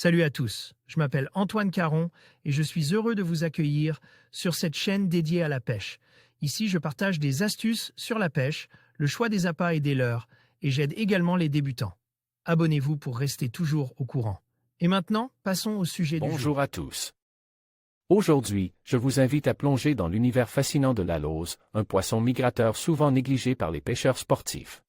Salut à tous, je m'appelle Antoine Caron et je suis heureux de vous accueillir sur cette chaîne dédiée à la pêche. Ici, je partage des astuces sur la pêche, le choix des appâts et des leurres, et j'aide également les débutants. Abonnez-vous pour rester toujours au courant. Et maintenant, passons au sujet du jour. Bonjour à tous. Aujourd'hui, je vous invite à plonger dans l'univers fascinant de l'alose, un poisson migrateur souvent négligé par les pêcheurs sportifs.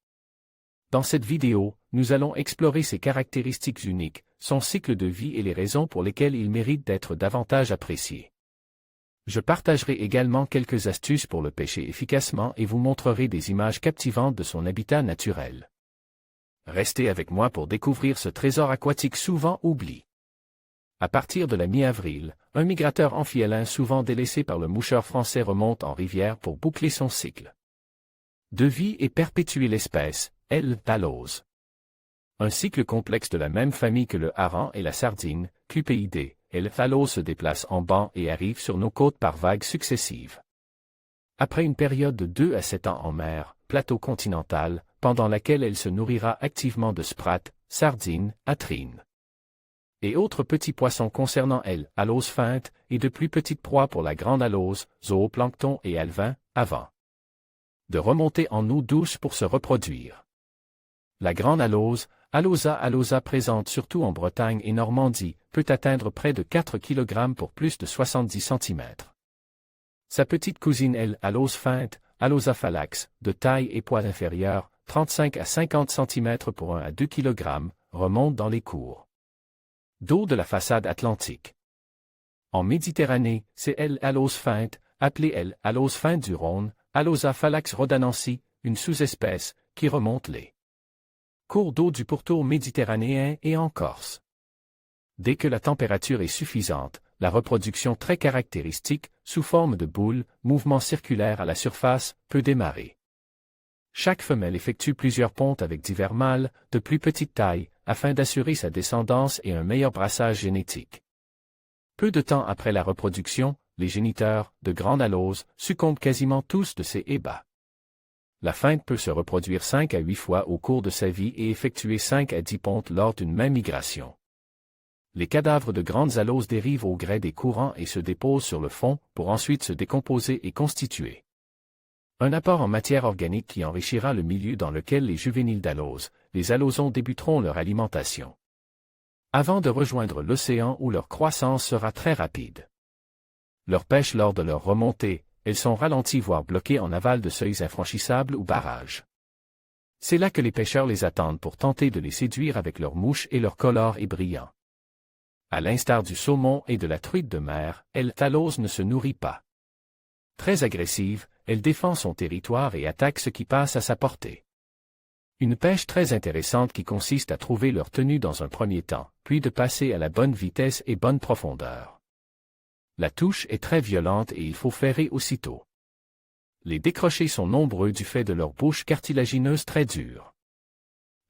Dans cette vidéo, nous allons explorer ses caractéristiques uniques, son cycle de vie et les raisons pour lesquelles il mérite d'être davantage apprécié. Je partagerai également quelques astuces pour le pêcher efficacement et vous montrerai des images captivantes de son habitat naturel. Restez avec moi pour découvrir ce trésor aquatique souvent oublié. À partir de la mi-avril, un migrateur amphibien souvent délaissé par le moucheur français remonte en rivière pour boucler son cycle de vie et perpétuer l'espèce, l'alose. Un cycle complexe de la même famille que le hareng et la sardine, Clupeidae, l'alose se déplace en banc et arrive sur nos côtes par vagues successives. Après une période de 2 à 7 ans en mer, plateau continental, pendant laquelle elle se nourrira activement de sprates, sardines, atrines et autres petits poissons concernant l'alose feinte, et de plus petites proies pour la grande alose, zooplancton et alevin, avant de remonter en eau douce pour se reproduire. La grande alose, Alosa présente surtout en Bretagne et Normandie, peut atteindre près de 4 kg pour plus de 70 cm. Sa petite cousine alose feinte, Alosa phalax, de taille et poids inférieur, 35 à 50 cm pour 1 à 2 kg, remonte dans les cours d'eau de la façade atlantique. En Méditerranée, c'est l'alose feinte, appelée alose feinte du Rhône, Alosa phalax rhodanensis, une sous-espèce, qui remonte les cours d'eau du pourtour méditerranéen et en Corse. Dès que la température est suffisante, la reproduction très caractéristique, sous forme de boule, mouvement circulaire à la surface, peut démarrer. Chaque femelle effectue plusieurs pontes avec divers mâles, de plus petite taille, afin d'assurer sa descendance et un meilleur brassage génétique. Peu de temps après la reproduction, les géniteurs, de grande alose, succombent quasiment tous de ces ébats. La feinte peut se reproduire 5 à 8 fois au cours de sa vie et effectuer 5 à 10 pontes lors d'une même migration. Les cadavres de grandes aloses dérivent au gré des courants et se déposent sur le fond, pour ensuite se décomposer et constituer un apport en matière organique qui enrichira le milieu dans lequel les juvéniles d'alose, les alosons débuteront leur alimentation, avant de rejoindre l'océan où leur croissance sera très rapide. Leur pêche lors de leur remontée, elles sont ralenties voire bloquées en aval de seuils infranchissables ou barrages. C'est là que les pêcheurs les attendent pour tenter de les séduire avec leurs mouches et leurs colores brillants. À l'instar du saumon et de la truite de mer, l'alose ne se nourrit pas. Très agressive, elle défend son territoire et attaque ce qui passe à sa portée. Une pêche très intéressante qui consiste à trouver leur tenue dans un premier temps, puis de passer à la bonne vitesse et bonne profondeur. La touche est très violente et il faut ferrer aussitôt. Les décrochés sont nombreux du fait de leur bouche cartilagineuse très dure.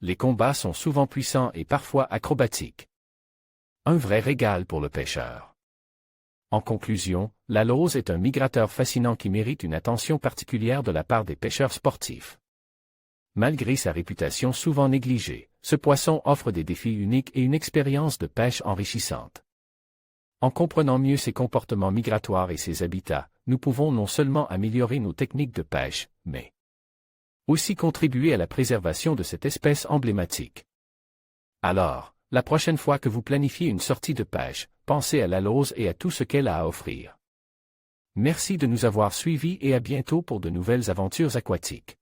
Les combats sont souvent puissants et parfois acrobatiques. Un vrai régal pour le pêcheur. En conclusion, l'alose est un migrateur fascinant qui mérite une attention particulière de la part des pêcheurs sportifs. Malgré sa réputation souvent négligée, ce poisson offre des défis uniques et une expérience de pêche enrichissante. En comprenant mieux ses comportements migratoires et ses habitats, nous pouvons non seulement améliorer nos techniques de pêche, mais aussi contribuer à la préservation de cette espèce emblématique. Alors, la prochaine fois que vous planifiez une sortie de pêche, pensez à l'alose et à tout ce qu'elle a à offrir. Merci de nous avoir suivis et à bientôt pour de nouvelles aventures aquatiques.